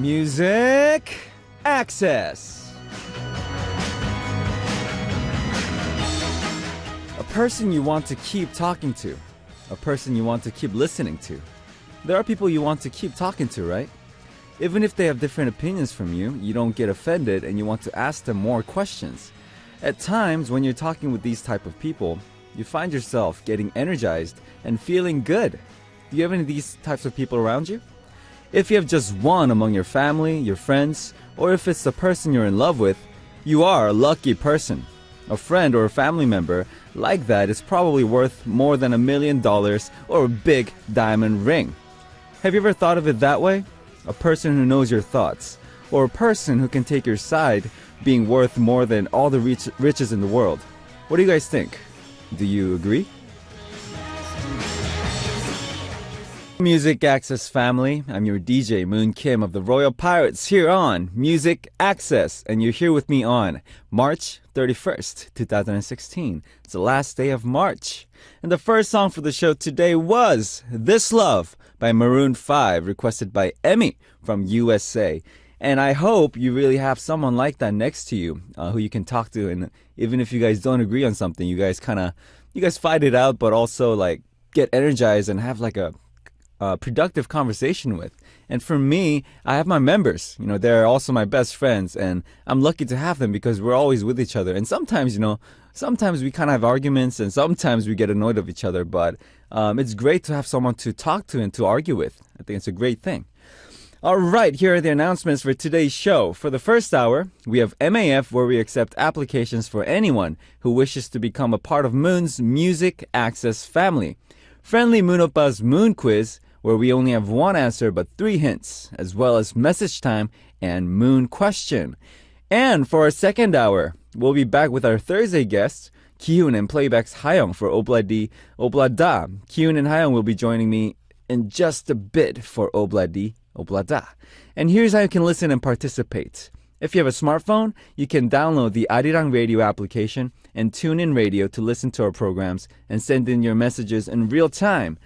Music Access. A person you want to keep talking to. A person you want to keep listening to. There are people you want to keep talking to, right? Even if they have different opinions from you, you don't get offended and you want to ask them more questions. At times, when you're talking with these type of people, you find yourself getting energized and feeling good. Do you have any of these types of people around you? If you have just one among your family, your friends, or if it's the person you're in love with, you are a lucky person. A friend or a family member like that is probably worth more than $1 million or a big diamond ring. Have you ever thought of it that way? A person who knows your thoughts, or a person who can take your side being worth more than all the riches in the world. What do you guys think? Do you agree? Music Access family, I'm your DJ Moon Kim of the Royal Pirates here on Music Access, and you're here with me on March 31st, 2016. It's the last day of March. And the first song for the show today was This Love by Maroon 5, requested by Emmy from USA. And I hope you really have someone like that next to you who you can talk to, and even if you guys don't agree on something, you guys fight it out, but also like get energized and have like a productive conversation with. And for me, I have my members. They're also my best friends, and I'm lucky to have them because we're always with each other. And sometimes, sometimes we kind of have arguments, and sometimes we get annoyed of each other. But it's great to have someone to talk to and to argue with. I think it's a great thing. All right, here are the announcements for today's show. For the first hour, we have MAF, where we accept applications for anyone who wishes to become a part of Moon's Music Access family. Friendly Moon Oppa's Moon Quiz, where we only have one answer but 3 hints, as well as Message Time and Moon Question. And for our second hour, we'll be back with our Thursday guests, Kihyun and Playback's Hayoung for Obladi Oblada. Kihyun and Hayoung will be joining me in just a bit for Obladi Oblada. And here's how you can listen and participate. If you have a smartphone, you can download the Arirang Radio application and tune in radio to listen to our programs and send in your messages in real time.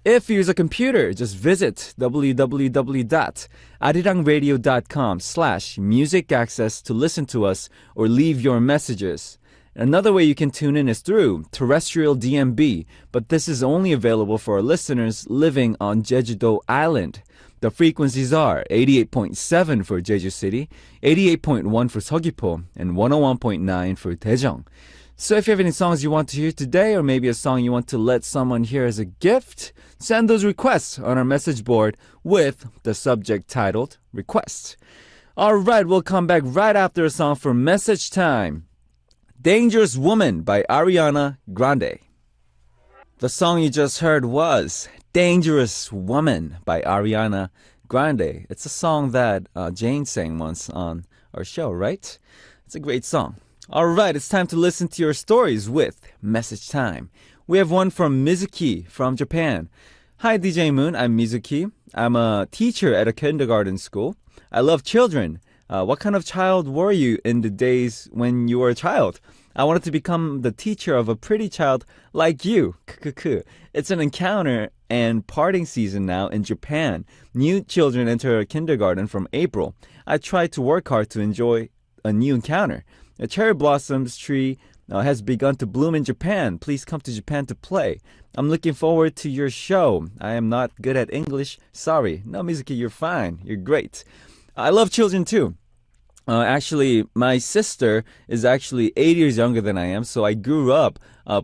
If you use a computer, just visit www.arirangradio.com/musicaccess to listen to us or leave your messages. Another way you can tune in is through terrestrial DMB, but this is only available for our listeners living on Jeju-do Island. The frequencies are 88.7 for Jeju City, 88.1 for Seogwipo, and 101.9 for Daejeong. So if you have any songs you want to hear today, or maybe a song you want to let someone hear as a gift, send those requests on our message board with the subject titled Request. All right, we'll come back right after a song for Message Time. Dangerous Woman by Ariana Grande. The song you just heard was Dangerous Woman by Ariana Grande. It's a song that Jane sang once on our show, right? It's a great song. All right, it's time to listen to your stories with Message Time. We have one from Mizuki from Japan. Hi, DJ Moon. I'm Mizuki. I'm a teacher at a kindergarten school. I love children. What kind of child were you in the days when you were a child? I wanted to become the teacher of a pretty child like you. It's an encounter and parting season now in Japan. New children enter kindergarten from April. I try to work hard to enjoy a new encounter. A cherry blossoms tree has begun to bloom in Japan. Please come to Japan to play. I'm looking forward to your show. I am not good at English. Sorry. No, Mizuki, you're fine. You're great. I love children too. Actually, my sister is actually 8 years younger than I am, so I grew up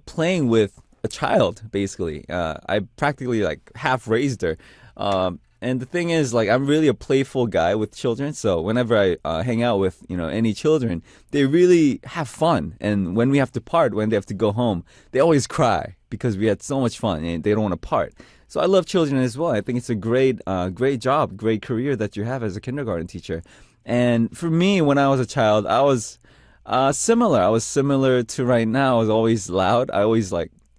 playing with a child, basically. I practically half raised her. And the thing is, I'm really a playful guy with children, so whenever I hang out with, any children, they really have fun. And when we have to part, when they have to go home, they always cry because we had so much fun and they don't want to part. So I love children as well. I think it's a great job, great career that you have as a kindergarten teacher. And for me, when I was a child, I was similar. I was similar to right now. I was always loud. I always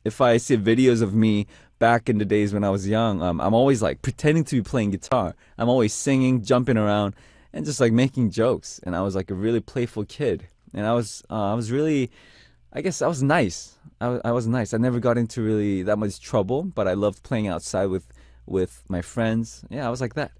if I see videos of me back in the days when I was young, I'm always pretending to be playing guitar. I'm always singing, jumping around, and just making jokes. And I was a really playful kid. And I was really, I guess I was nice. I was nice. I never got into really that much trouble, but I loved playing outside with my friends. Yeah, I was like that.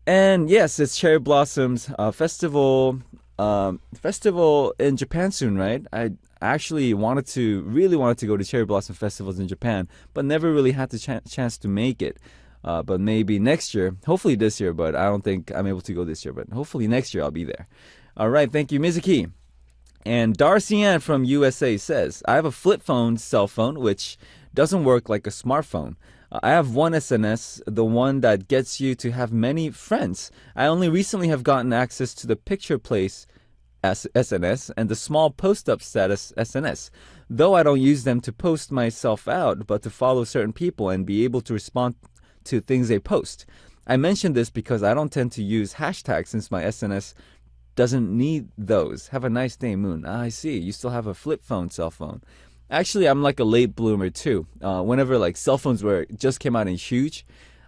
And yes, it's Cherry Blossoms festival in Japan soon, right? I actually really wanted to go to Cherry Blossom festivals in Japan, but never really had the chance to make it. But maybe next year, hopefully this year, but I don't think I'm able to go this year, but hopefully next year I'll be there. All right, thank you, Mizuki. And Darcy Ann from USA says, I have a flip phone cell phone, which doesn't work like a smartphone. I have one SNS, the one that gets you to have many friends. I only recently have gotten access to the picture place SNS and the small post up status SNS, though I don't use them to post myself out, but to follow certain people and be able to respond to things they post. I mention this because I don't tend to use hashtags since my SNS doesn't need those. Have a nice day, Moon. Ah, I see. You still have a flip phone cell phone. Actually, I'm like a late bloomer too. Whenever like cell phones were just came out in huge,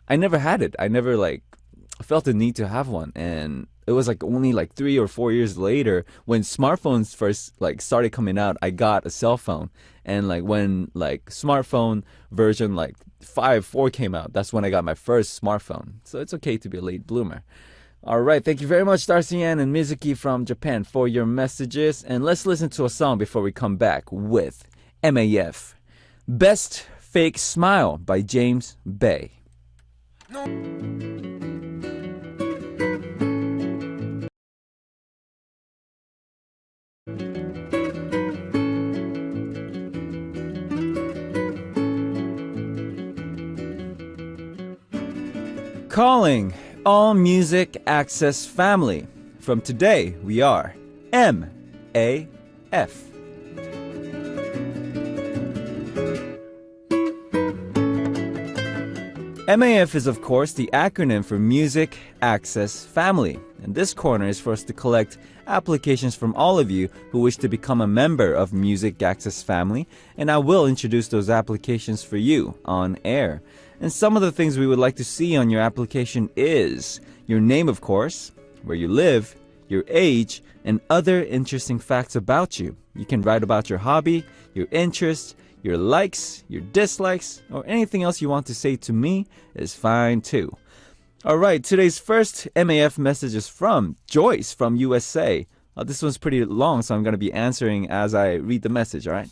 I never had it. I never like felt the need to have one, and it was like only like 3 or 4 years later when smartphones first like started coming out, I got a cell phone. And like when like smartphone version like 5.4 came out, that's when I got my first smartphone. So it's okay to be a late bloomer. All right, thank you very much, Darcy Ann and Mizuki from Japan, for your messages. And let's listen to a song before we come back with MAF. Best Fake Smile by James Bay. Calling all Music Access family. From today, we are MAF. MAF is, of course, the acronym for Music Access Family. And this corner is for us to collect applications from all of you who wish to become a member of Music Access Family, and I will introduce those applications for you on air. And some of the things we would like to see on your application is your name, of course, where you live, your age, and other interesting facts about you. You can write about your hobby, your interests, your likes, your dislikes, or anything else you want to say to me is fine too. All right, today's first MAF message is from Joyce from USA. This one's pretty long, so I'm going to be answering as I read the message, all right?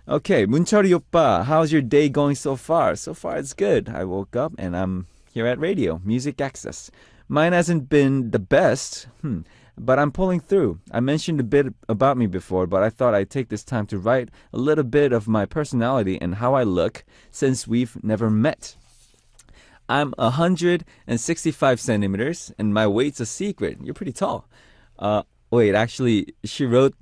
Okay, 문철이 오빠, how's your day going so far? So far, it's good. I woke up and I'm here at radio, Music Access. Mine hasn't been the best, but I'm pulling through. I mentioned a bit about me before, but I thought I'd take this time to write a little bit of my personality and how I look since we've never met. I'm 165 centimeters, and my weight's a secret. You're pretty tall. Wait, actually, she wrote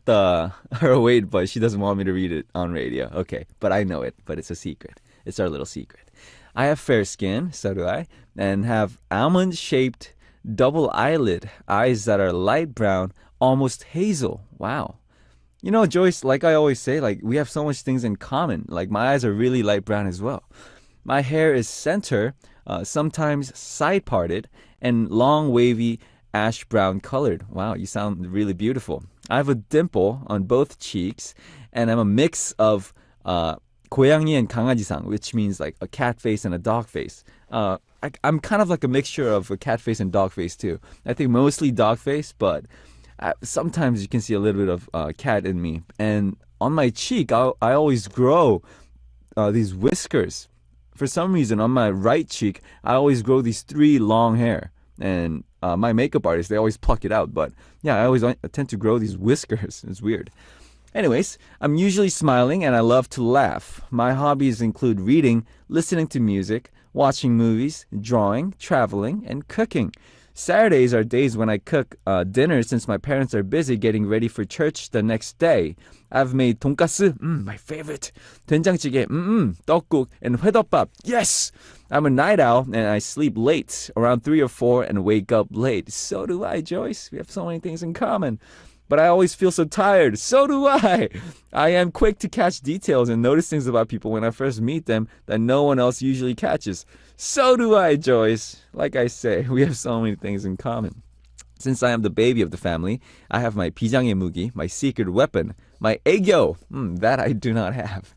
her weight, but she doesn't want me to read it on radio. Okay, but I know it, but it's a secret. It's our little secret. I have fair skin, so do I, and have almond-shaped double eyelid eyes that are light brown, almost hazel. Wow. You know, Joyce, like I always say, like we have so much things in common. Like my eyes are really light brown as well. My hair is center, sometimes side-parted, and long, wavy, ash brown colored. Wow, you sound really beautiful. I have a dimple on both cheeks, and I'm a mix of 고양이 and 강아지상, which means like a cat face and a dog face. I'm kind of like a mixture of a cat face and dog face too. I think mostly dog face, but sometimes you can see a little bit of cat in me. And on my cheek, I always grow these whiskers. For some reason, on my right cheek, I always grow these 3 long hair. And my makeup artist, they always pluck it out. But yeah, I always tend to grow these whiskers. It's weird. Anyways, I'm usually smiling and I love to laugh. My hobbies include reading, listening to music, watching movies, drawing, traveling, and cooking. Saturdays are days when I cook dinner since my parents are busy getting ready for church the next day. I've made 돈가스, my favorite, 된장찌개, 떡국, and 회덮밥. Yes! I'm a night owl and I sleep late, around 3 or 4, and wake up late. So do I, Joyce. We have so many things in common. But I always feel so tired. So do I. I am quick to catch details and notice things about people when I first meet them that no one else usually catches. So do I, Joyce. Like I say, we have so many things in common. Since I am the baby of the family, I have my 비장의 무기, my secret weapon, my 애교. That I do not have.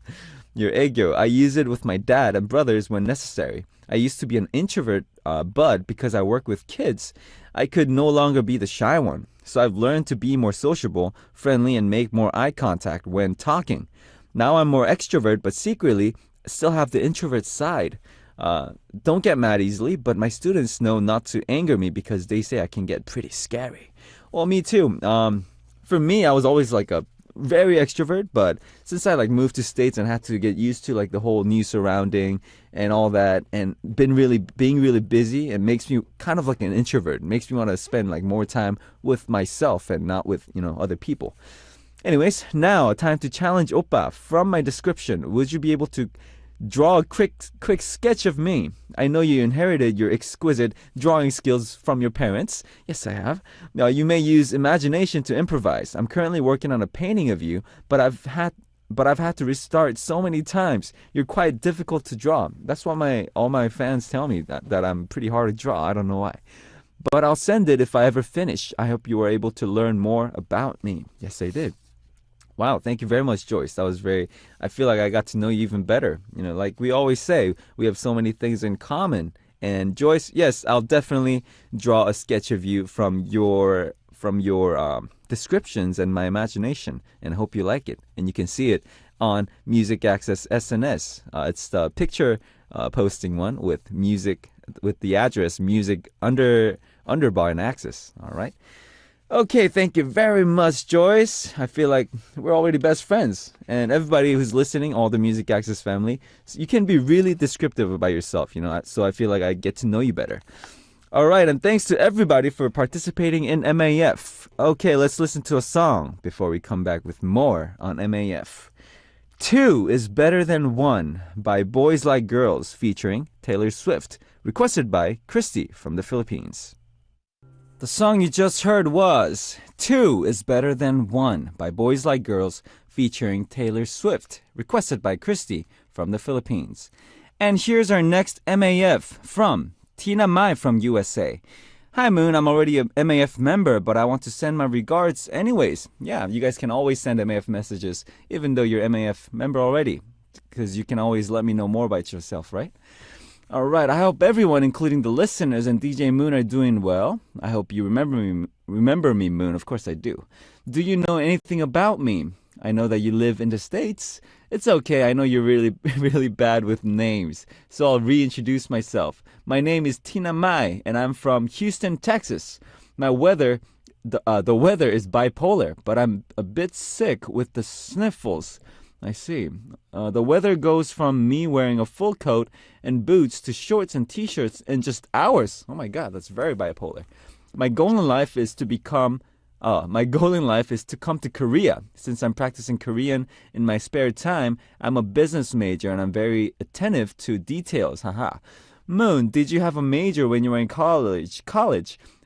Your 애교. I use it with my dad and brothers when necessary. I used to be an introvert but because I work with kids, I could no longer be the shy one. So I've learned to be more sociable, friendly, and make more eye contact when talking. Now I'm more extrovert, but secretly still have the introvert side. Don't get mad easily, but my students know not to anger me because they say I can get pretty scary. Well, me too. For me, I was always like a very extrovert, but since I like moved to States and had to get used to like the whole new surrounding and all that, and being really busy, it makes me kind of like an introvert. It makes me want to spend like more time with myself and not with other people. Anyways, now time to challenge Oppa. From my description, would you be able to draw a quick sketch of me? I know you inherited your exquisite drawing skills from your parents. Yes, I have. Now, you may use imagination to improvise. I'm currently working on a painting of you, but I've had to restart so many times. You're quite difficult to draw. That's what all my fans tell me, that I'm pretty hard to draw. I don't know why. But I'll send it if I ever finish. I hope you were able to learn more about me. Yes, I did. Wow, thank you very much, Joyce. I feel like I got to know you even better. Like we always say, we have so many things in common. And Joyce, yes, I'll definitely draw a sketch of you from your descriptions and my imagination, and hope you like it. And you can see it on Music Access SNS. It's the picture posting one with music, with the address music underbar and access. All right. Okay, thank you very much, Joyce. I feel like we're already best friends. And everybody who's listening, all the Music Access family, you can be really descriptive about yourself, so I feel like I get to know you better. All right, and thanks to everybody for participating in MAF. Okay, let's listen to a song before we come back with more on MAF. 2 is Better Than 1 by Boys Like Girls featuring Taylor Swift, requested by Christy from the Philippines. The song you just heard was 2 is Better Than 1 by Boys Like Girls featuring Taylor Swift, requested by Christy from the Philippines. And here's our next MAF from Tina Mai from USA. Hi Moon, I'm already a MAF member, but I want to send my regards anyways. Yeah, you guys can always send MAF messages even though you're MAF member already, because you can always let me know more about yourself, right? All right, I hope everyone, including the listeners and DJ Moon, are doing well. I hope you remember me, Moon. Of course I do. Do you know anything about me? I know that you live in the States. It's okay, I know you're really, really bad with names. So I'll reintroduce myself. My name is Tina Mai, and I'm from Houston, Texas. The weather is bipolar, but I'm a bit sick with the sniffles. I see. The weather goes from me wearing a full coat and boots to shorts and t-shirts in just hours. Oh my God, that's very bipolar. My goal in life is to come to Korea. Since I'm practicing Korean in my spare time, I'm a business major and I'm very attentive to details. Haha. Moon, did you have a major when you were in college?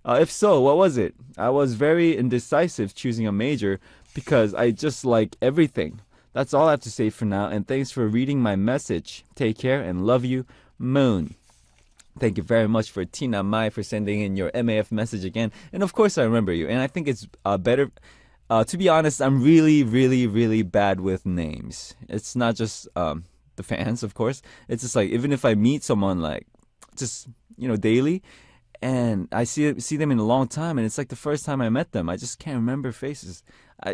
If so, what was it? I was very indecisive choosing a major because I just like everything. That's all I have to say for now, and thanks for reading my message. Take care and love you, Moon. Thank you very much for Tina Mai for sending in your MAF message again. And of course I remember you, and I think it's better. To be honest, I'm really, really, really bad with names. It's not just the fans, of course. It's just like, even if I meet someone like just, daily, and I see them in a long time, and it's like the first time I met them, I just can't remember faces.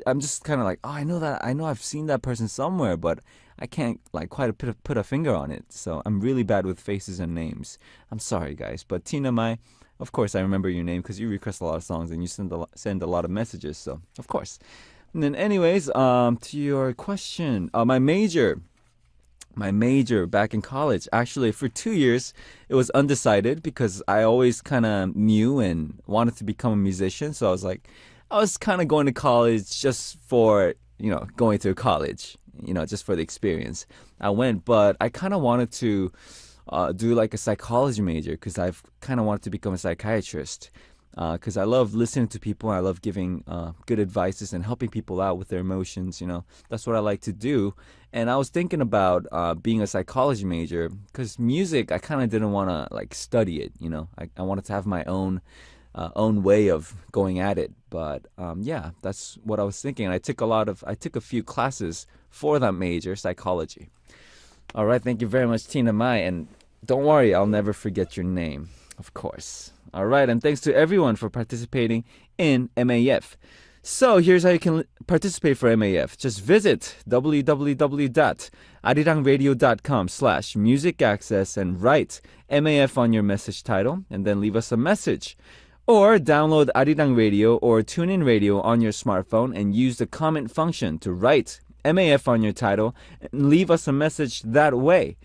I'm just kind of like, I know I've seen that person somewhere, but I can't like quite put a finger on it. So I'm really bad with faces and names. I'm sorry, guys. But Tina Mai, of course I remember your name because you request a lot of songs and you send a lot of messages. So of course. And then anyways, to your question, my major back in college, actually for 2 years, it was undecided because I always kind of knew and wanted to become a musician. So I was kind of going to college just for, going to college, just for the experience. I went, but I kind of wanted to do like a psychology major because I've kind of wanted to become a psychiatrist. Because I love listening to people. I love giving good advices and helping people out with their emotions. That's what I like to do. And I was thinking about being a psychology major because music, I kind of didn't want to like study it. I wanted to have my own way of going at it. But yeah, that's what I was thinking. I took a few classes for that major, psychology. All right, thank you very much, Tina Mai. And don't worry, I'll never forget your name. Of course. All right, and thanks to everyone for participating in MAF. So here's how you can participate for MAF. Just visit www.arirangradio.com/music access and write MAF on your message title and then leave us a message. Or download Arirang Radio or TuneIn Radio on your smartphone and use the comment function to write MAF on your title and leave us a message that way.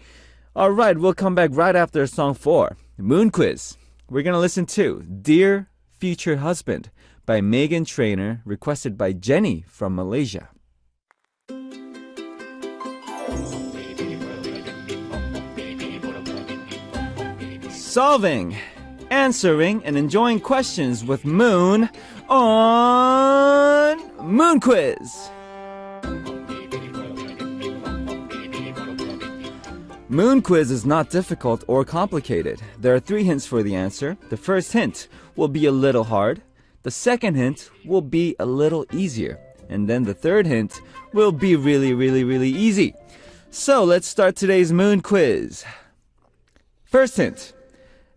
All right, we'll come back right after song 4, Moon Quiz. We're going to listen to Dear Future Husband by Megan Trainor, requested by Jenny from Malaysia. Solving, answering, and enjoying questions with Moon on Moon Quiz. Moon Quiz is not difficult or complicated. There are 3 hints for the answer. The first hint will be a little hard. The second hint will be a little easier. And then the third hint will be really, really, really easy. So let's start today's Moon Quiz. First hint.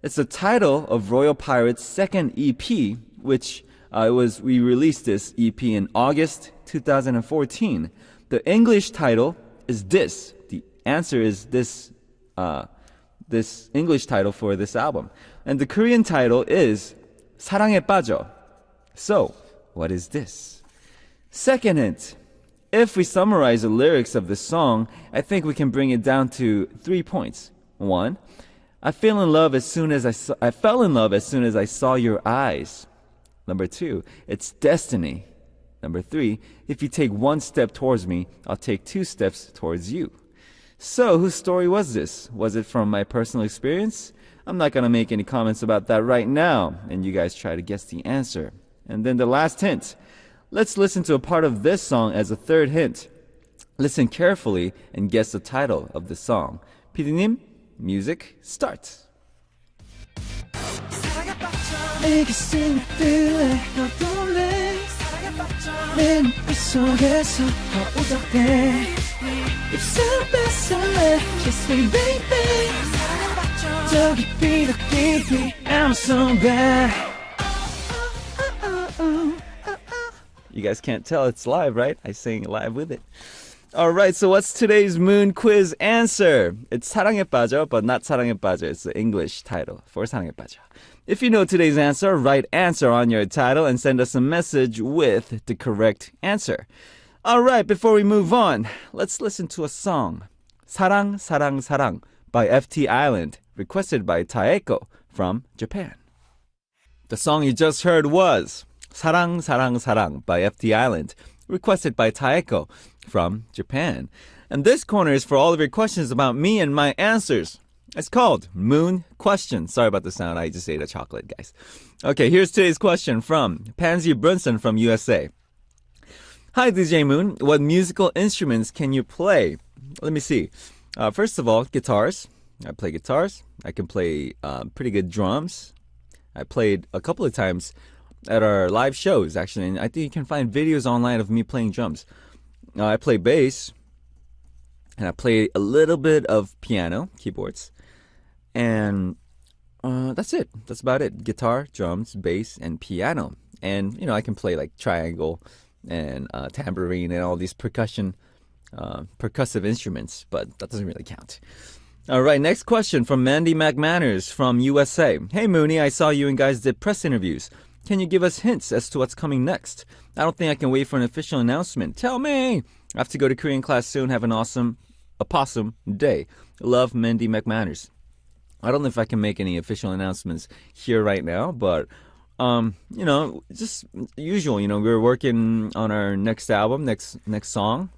It's the title of Royal Pirates' second EP, which we released this EP in August 2014. The English title is this. The answer is this English title for this album. And the Korean title is 사랑에 빠져. So, what is this? Second hint. If we summarize the lyrics of the song, I think we can bring it down to 3 points. 1. I fell in love as soon as I saw your eyes. Number 2. It's destiny. Number 3. If you take 1 step towards me, I'll take 2 steps towards you. So, whose story was this? Was it from my personal experience? I'm not going to make any comments about that right now, and you guys try to guess the answer. And then the last hint. Let's listen to a part of this song as a third hint. Listen carefully and guess the title of the song. PD님, music starts. I'm so bad. You guys can't tell it's live, right? I sing live with it. All right, so what's today's Moon Quiz answer? It's 사랑에 빠져, but not 사랑에 빠져. It's the English title for 사랑에 빠져. If you know today's answer, write answer on your title and send us a message with the correct answer. All right, before we move on, let's listen to a song. 사랑, 사랑, 사랑 by FT Island, requested by Taeko from Japan. The song you just heard was 사랑, 사랑, 사랑 by FT Island, requested by Taeko from Japan. And this corner is for all of your questions about me and my answers. It's called Moon Question. Sorry about the sound. I just ate a chocolate, guys. Okay, here's today's question from Pansy Brunson from USA. Hi, DJ Moon. What musical instruments can you play? Let me see. First of all, guitars. I play guitars. I can play pretty good drums. I played a couple of times at our live shows, actually, and I think you can find videos online of me playing drums. I play bass, and I play a little bit of piano, keyboards, and that's it. That's about it. Guitar, drums, bass, and piano. And, I can play like triangle and tambourine and all these percussive instruments, but that doesn't really count. All right, next question from Mandy McManners from USA. Hey, Mooney, I saw you and guys did press interviews. Can you give us hints as to what's coming next? I don't think I can wait for an official announcement. Tell me! I have to go to Korean class soon. Have an awesome opossum day. Love, Mandy McManners. I don't know if I can make any official announcements here right now, but, just usual. We're working on our next album, next song,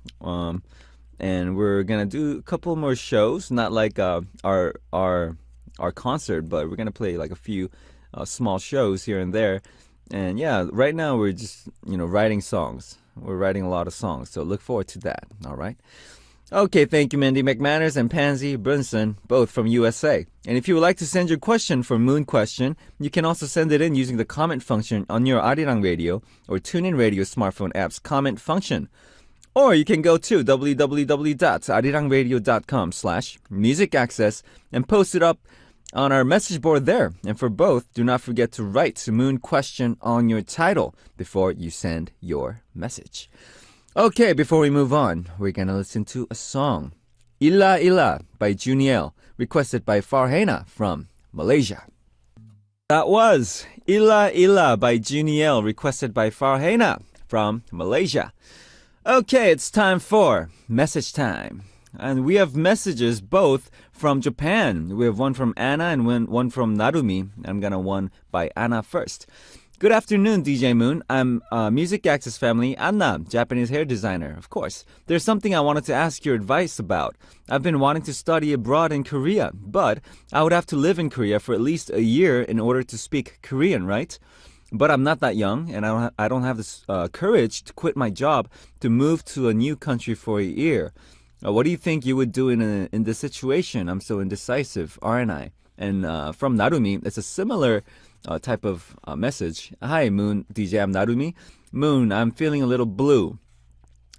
and we're gonna do a couple more shows. Not like our concert, but we're gonna play like a few small shows here and there. And yeah, right now we're just, writing songs. We're writing a lot of songs, so look forward to that, all right? Okay, thank you, Mandy McManners and Pansy Brunson, both from USA. And if you would like to send your question for Moon Question, you can also send it in using the comment function on your Arirang Radio or TuneIn Radio smartphone app's comment function. Or you can go to www.arirangradio.com/music access and post it up on our message board there. And for both, do not forget to write Moon question on your title before you send your message. Okay, before we move on, we're going to listen to a song. Illa Illa by Juniel, requested by Farhana from Malaysia. That was Illa Illa by Juniel, requested by Farhana from Malaysia. Okay, it's time for message time. And we have messages both from Japan. We have one from Anna and one from Narumi. I'm gonna one by Anna first. Good afternoon, DJ Moon. I'm Music Access family, Anna, Japanese hair designer, of course. There's something I wanted to ask your advice about. I've been wanting to study abroad in Korea, but I would have to live in Korea for at least a year in order to speak Korean, right? But I'm not that young, and I don't have the courage to quit my job to move to a new country for a year. What do you think you would do in this situation? I'm so indecisive, aren't I? And from Narumi, it's a similar type of message. Hi, Moon, DJ, I'm Narumi. Moon, I'm feeling a little blue.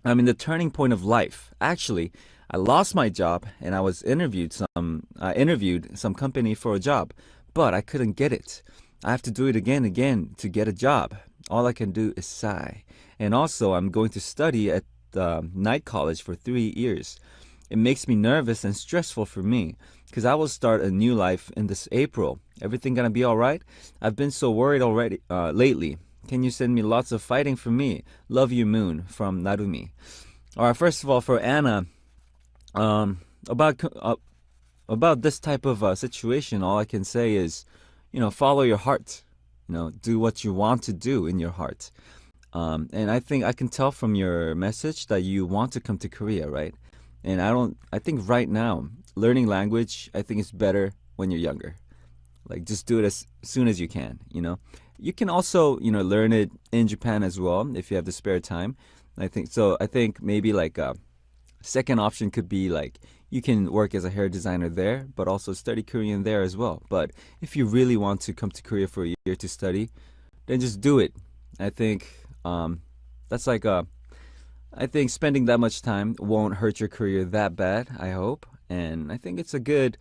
I'm in the turning point of life. Actually, I lost my job, and I interviewed some company for a job, but I couldn't get it. I have to do it again to get a job. All I can do is sigh. And also, I'm going to study at night college for 3 years. It makes me nervous and stressful for me because I will start a new life in this April. Everything gonna be all right? I've been so worried already lately. Can you send me lots of fighting for me? Love you, Moon, from Narumi. All right, first of all, for Anna, about this type of situation, all I can say is, follow your heart. Do what you want to do in your heart. And I think I can tell from your message that you want to come to Korea, right? And I think right now, learning language, I think it's better when you're younger. Like, just do it as soon as you can, You can also, learn it in Japan as well if you have the spare time. I think maybe like a second option could be like, you can work as a hair designer there, but also study Korean there as well. But if you really want to come to Korea for a year to study, then just do it. I think that's like I think spending that much time won't hurt your career that bad, I hope. And I think it's a good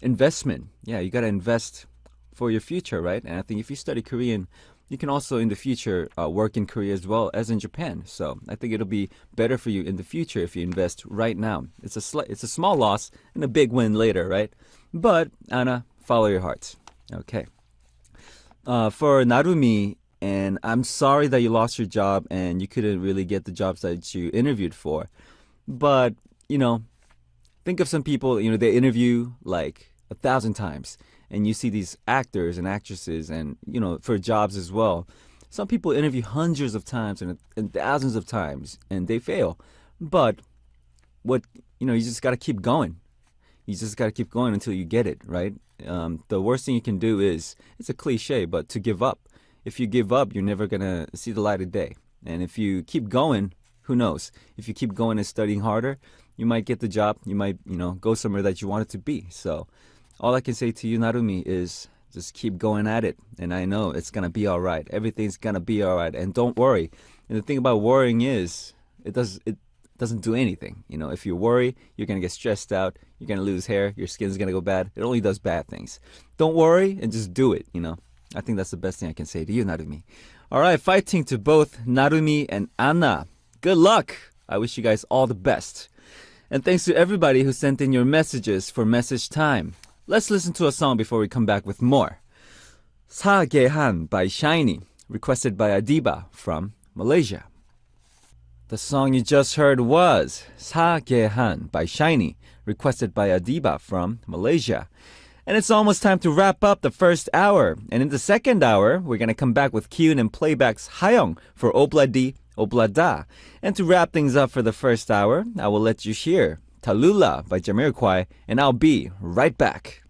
investment. Yeah, you got to invest for your future, right? And I think if you study Korean, you can also in the future work in Korea as well as in Japan. So I think it'll be better for you in the future if you invest right now. It's a small loss and a big win later, right? But Anna, follow your heart. Okay. For Narumi, and I'm sorry that you lost your job and you couldn't really get the jobs that you interviewed for. But, think of some people, they interview like 1,000 times. And you see these actors and actresses and, for jobs as well. Some people interview hundreds of times and thousands of times and they fail. But you just got to keep going. You just got to keep going until you get it, right? The worst thing you can do is, it's a cliche, but to give up. If you give up, you're never going to see the light of day. And if you keep going, who knows? If you keep going and studying harder, you might get the job. You might, go somewhere that you want it to be. So all I can say to you, Narumi, is just keep going at it. And I know it's going to be all right. Everything's going to be all right. And don't worry. And the thing about worrying is it doesn't do anything. If you worry, you're going to get stressed out. You're going to lose hair. Your skin's going to go bad. It only does bad things. Don't worry and just do it, I think that's the best thing I can say to you, Narumi. All right, fighting to both Narumi and Anna. Good luck. I wish you guys all the best. And thanks to everybody who sent in your messages for message time. Let's listen to a song before we come back with more. 사계한 by Shiny, requested by Adiba from Malaysia. The song you just heard was 사계한 by Shiny, requested by Adiba from Malaysia. And it's almost time to wrap up the first hour. And in the second hour, we're going to come back with Kyun and Playback's Hayoung for Obladi, Oblada. And to wrap things up for the first hour, I will let you hear Tallulah by Jamiroquai, and I'll be right back.